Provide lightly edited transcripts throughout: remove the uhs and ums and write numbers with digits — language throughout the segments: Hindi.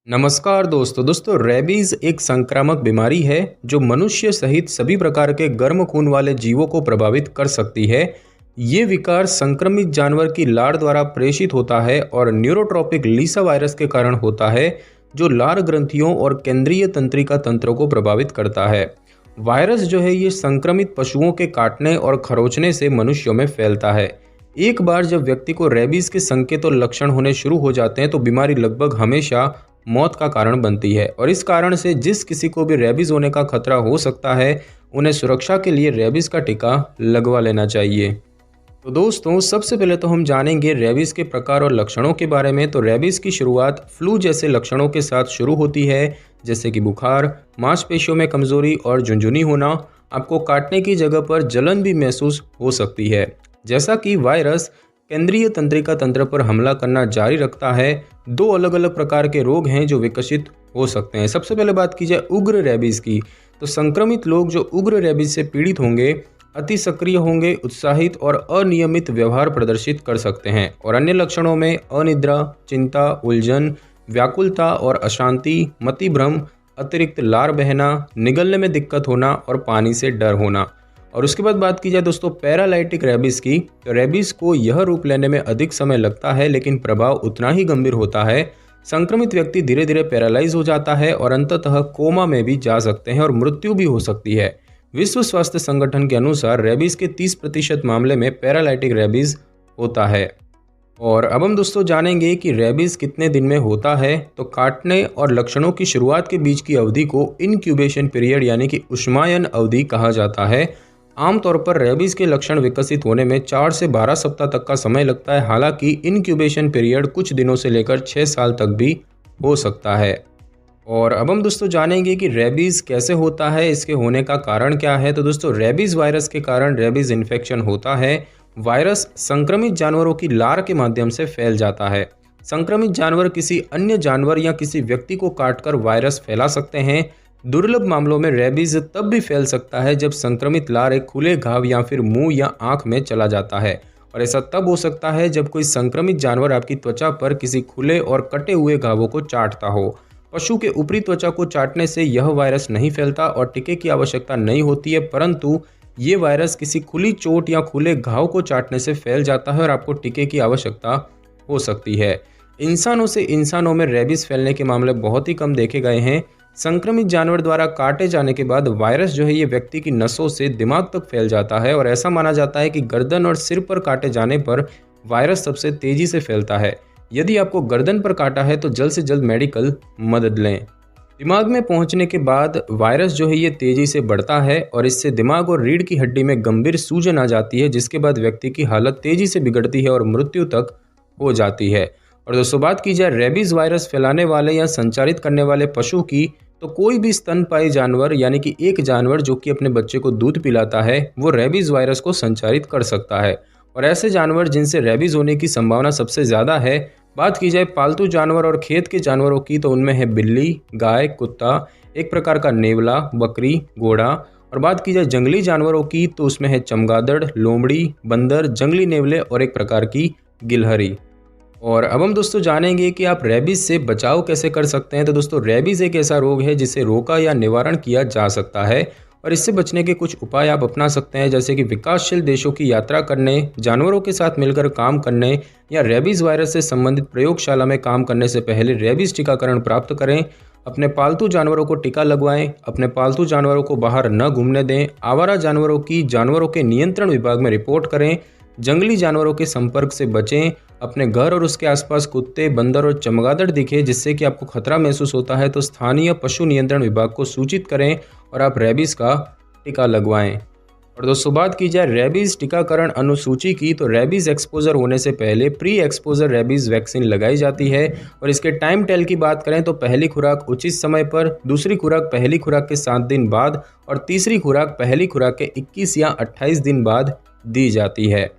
नमस्कार दोस्तों रेबीज एक संक्रामक बीमारी है जो मनुष्य सहित सभी प्रकार के गर्म खून वाले जीवों को प्रभावित कर सकती है। ये विकार संक्रमित जानवर की लार द्वारा प्रेषित होता है और न्यूरोट्रॉपिक लीसा वायरस के कारण होता है जो लार ग्रंथियों और केंद्रीय तंत्रिका तंत्रों को प्रभावित करता है। वायरस जो है ये संक्रमित पशुओं के काटने और खरोंचने से मनुष्यों में फैलता है। एक बार जब व्यक्ति को रेबीज के संकेत और लक्षण होने शुरू हो जाते हैं तो बीमारी लगभग हमेशा मौत का कारण बनती है और इस कारण से जिस किसी को भी रेबीज होने का खतरा हो सकता है उन्हें सुरक्षा के लिए रेबीज का टीका लगवा लेना चाहिए। तो दोस्तों सबसे पहले तो हम जानेंगे रेबीज के प्रकार और लक्षणों के बारे में। तो रेबीज की शुरुआत फ्लू जैसे लक्षणों के साथ शुरू होती है, जैसे कि बुखार, मांसपेशियों में कमजोरी और झुंझुनी होना। आपको काटने की जगह पर जलन भी महसूस हो सकती है। जैसा कि वायरस केंद्रीय तंत्रिका तंत्र पर हमला करना जारी रखता है, दो अलग अलग प्रकार के रोग हैं जो विकसित हो सकते हैं। सबसे पहले बात की जाए उग्र रेबीज की, तो संक्रमित लोग जो उग्र रेबीज से पीड़ित होंगे अति सक्रिय होंगे, उत्साहित और अनियमित व्यवहार प्रदर्शित कर सकते हैं और अन्य लक्षणों में अनिद्रा, चिंता, उलझन, व्याकुलता और अशांति, मतिभ्रम, अतिरिक्त लार बहना, निगलने में दिक्कत होना और पानी से डर होना। और उसके बाद बात की जाए दोस्तों पैरालाइटिक रेबीज की, तो रेबीज को यह रूप लेने में अधिक समय लगता है लेकिन प्रभाव उतना ही गंभीर होता है। संक्रमित व्यक्ति धीरे धीरे पैरालाइज हो जाता है और अंततः कोमा में भी जा सकते हैं और मृत्यु भी हो सकती है। विश्व स्वास्थ्य संगठन के अनुसार रेबीज के 30% मामले में पैरालाइटिक रेबीज होता है। और अब हम दोस्तों जानेंगे कि रेबीज कितने दिन में होता है। तो काटने और लक्षणों की शुरुआत के बीच की अवधि को इनक्यूबेशन पीरियड यानी कि उष्मायन अवधि कहा जाता है। आमतौर पर रेबीज के लक्षण विकसित होने में 4 से 12 सप्ताह तक का समय लगता है। हालांकि इनक्यूबेशन पीरियड कुछ दिनों से लेकर 6 साल तक भी हो सकता है। और अब हम दोस्तों जानेंगे कि रेबीज कैसे होता है, इसके होने का कारण क्या है। तो दोस्तों रेबीज वायरस के कारण रेबीज इन्फेक्शन होता है। वायरस संक्रमित जानवरों की लार के माध्यम से फैल जाता है। संक्रमित जानवर किसी अन्य जानवर या किसी व्यक्ति को काटकर वायरस फैला सकते हैं। दुर्लभ मामलों में रेबीज तब भी फैल सकता है जब संक्रमित लार एक खुले घाव या फिर मुंह या आंख में चला जाता है और ऐसा तब हो सकता है जब कोई संक्रमित जानवर आपकी त्वचा पर किसी खुले और कटे हुए घावों को चाटता हो। पशु के ऊपरी त्वचा को चाटने से यह वायरस नहीं फैलता और टीके की आवश्यकता नहीं होती है, परंतु ये वायरस किसी खुली चोट या खुले घाव को चाटने से फैल जाता है और आपको टीके की आवश्यकता हो सकती है। इंसानों से इंसानों में रेबीज फैलने के मामले बहुत ही कम देखे गए हैं। संक्रमित जानवर द्वारा काटे जाने के बाद वायरस जो है ये व्यक्ति की नसों से दिमाग तक फैल जाता है और ऐसा माना जाता है कि गर्दन और सिर पर काटे जाने पर वायरस सबसे तेजी से फैलता है। यदि आपको गर्दन पर काटा है तो जल्द से जल्द मेडिकल मदद लें। दिमाग में पहुंचने के बाद वायरस जो है ये तेजी से बढ़ता है और इससे दिमाग और रीढ़ की हड्डी में गंभीर सूजन आ जाती है, जिसके बाद व्यक्ति की हालत तेजी से बिगड़ती है और मृत्यु तक हो जाती है। और दोस्तों बात की जाए रेबीज वायरस फैलाने वाले या संचारित करने वाले पशु की, तो कोई भी स्तनपायी जानवर यानी कि एक जानवर जो कि अपने बच्चे को दूध पिलाता है वो रेबीज वायरस को संचारित कर सकता है। और ऐसे जानवर जिनसे रेबीज होने की संभावना सबसे ज़्यादा है, बात की जाए पालतू जानवर और खेत के जानवरों की, तो उनमें है बिल्ली, गाय, कुत्ता, एक प्रकार का नेवला, बकरी, घोड़ा। और बात की जाए जंगली जानवरों की, तो उसमें है चमगादड़, लोमड़ी, बंदर, जंगली नेवले और एक प्रकार की गिलहरी। और अब हम दोस्तों जानेंगे कि आप रेबीज से बचाव कैसे कर सकते हैं। तो दोस्तों रेबीज एक ऐसा रोग है जिसे रोका या निवारण किया जा सकता है और इससे बचने के कुछ उपाय आप अपना सकते हैं, जैसे कि विकासशील देशों की यात्रा करने, जानवरों के साथ मिलकर काम करने या रेबीज वायरस से संबंधित प्रयोगशाला में काम करने से पहले रेबीज टीकाकरण प्राप्त करें। अपने पालतू जानवरों को टीका लगवाएं। अपने पालतू जानवरों को बाहर न घूमने दें। आवारा जानवरों की जानवरों के नियंत्रण विभाग में रिपोर्ट करें। जंगली जानवरों के संपर्क से बचें। अपने घर और उसके आसपास कुत्ते, बंदर और चमगादड़ दिखे जिससे कि आपको खतरा महसूस होता है तो स्थानीय पशु नियंत्रण विभाग को सूचित करें और आप रेबीज का टीका लगवाएं। और दोस्तों बात की जाए रेबीज टीकाकरण अनुसूची की, तो रेबीज एक्सपोजर होने से पहले प्री एक्सपोजर रेबीज वैक्सीन लगाई जाती है। और इसके टाइम टेल की बात करें तो पहली खुराक उचित समय पर, दूसरी खुराक पहली खुराक के 7 दिन बाद और तीसरी खुराक पहली खुराक के 21 या 28 दिन बाद दी जाती है।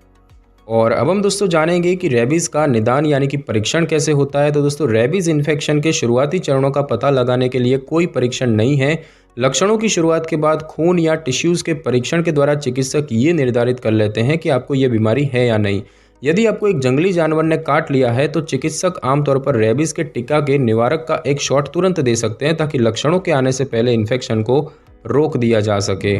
और अब हम दोस्तों जानेंगे कि रेबीज का निदान यानी कि परीक्षण कैसे होता है। तो दोस्तों रेबीज इन्फेक्शन के शुरुआती चरणों का पता लगाने के लिए कोई परीक्षण नहीं है। लक्षणों की शुरुआत के बाद खून या टिश्यूज़ के परीक्षण के द्वारा चिकित्सक ये निर्धारित कर लेते हैं कि आपको ये बीमारी है या नहीं। यदि आपको एक जंगली जानवर ने काट लिया है तो चिकित्सक आमतौर पर रेबीज के टीका के निवारक का एक शॉट तुरंत दे सकते हैं ताकि लक्षणों के आने से पहले इन्फेक्शन को रोक दिया जा सके।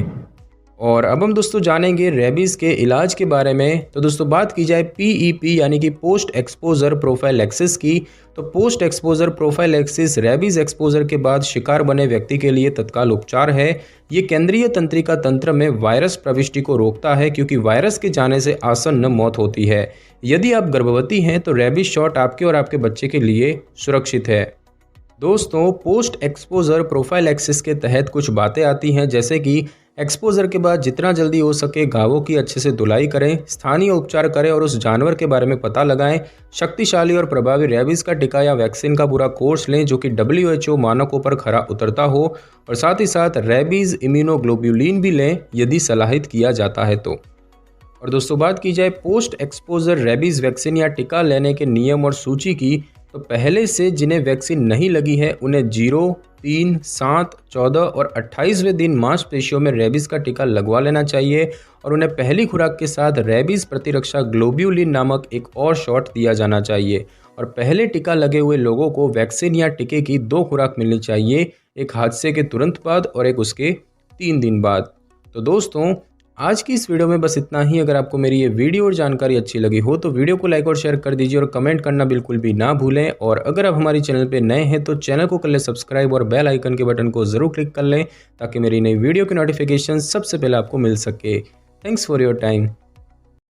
और अब हम दोस्तों जानेंगे रेबीज़ के इलाज के बारे में। तो दोस्तों बात की जाए PEP यानी कि पोस्ट एक्सपोजर प्रोफाइलैक्सिस की, तो post exposure prophylaxis rabies exposure के बाद शिकार बने व्यक्ति के लिए तत्काल उपचार है। ये केंद्रीय तंत्रिका तंत्र में वायरस प्रविष्टि को रोकता है क्योंकि वायरस के जाने से आसन्न मौत होती है। यदि आप गर्भवती हैं तो रेबीज़ शॉट आपके और आपके बच्चे के लिए सुरक्षित है। दोस्तों पोस्ट एक्सपोजर प्रोफाइलैक्सिस के तहत कुछ बातें आती हैं, जैसे कि एक्सपोजर के बाद जितना जल्दी हो सके घावों की अच्छे से धुलाई करें, स्थानीय उपचार करें और उस जानवर के बारे में पता लगाएं। शक्तिशाली और प्रभावी रेबीज़ का टीका या वैक्सीन का पूरा कोर्स लें जो कि WHO मानकों पर खरा उतरता हो, और साथ ही साथ रेबीज़ इम्यूनोग्लोब्युलिन भी लें यदि सलाहित किया जाता है तो। और दोस्तों बात की जाए पोस्ट एक्सपोजर रेबीज़ वैक्सीन या टीका लेने के नियम और सूची की, तो पहले से जिन्हें वैक्सीन नहीं लगी है उन्हें 0, 3, 7, 14 और 28वें दिन मांसपेशियों में रेबीज़ का टीका लगवा लेना चाहिए और उन्हें पहली खुराक के साथ रेबीज़ प्रतिरक्षा ग्लोब्युलिन नामक एक और शॉट दिया जाना चाहिए। और पहले टीका लगे हुए लोगों को वैक्सीन या टीके की 2 खुराक मिलनी चाहिए, एक हादसे के तुरंत बाद और एक उसके 3 दिन बाद। तो दोस्तों आज की इस वीडियो में बस इतना ही। अगर आपको मेरी ये वीडियो और जानकारी अच्छी लगी हो तो वीडियो को लाइक और शेयर कर दीजिए और कमेंट करना बिल्कुल भी ना भूलें। और अगर आप हमारे चैनल पे नए हैं तो चैनल को कर लें सब्सक्राइब और बेल आइकन के बटन को ज़रूर क्लिक कर लें ताकि मेरी नई वीडियो की नोटिफिकेशन सबसे पहले आपको मिल सके। Thanks for your time.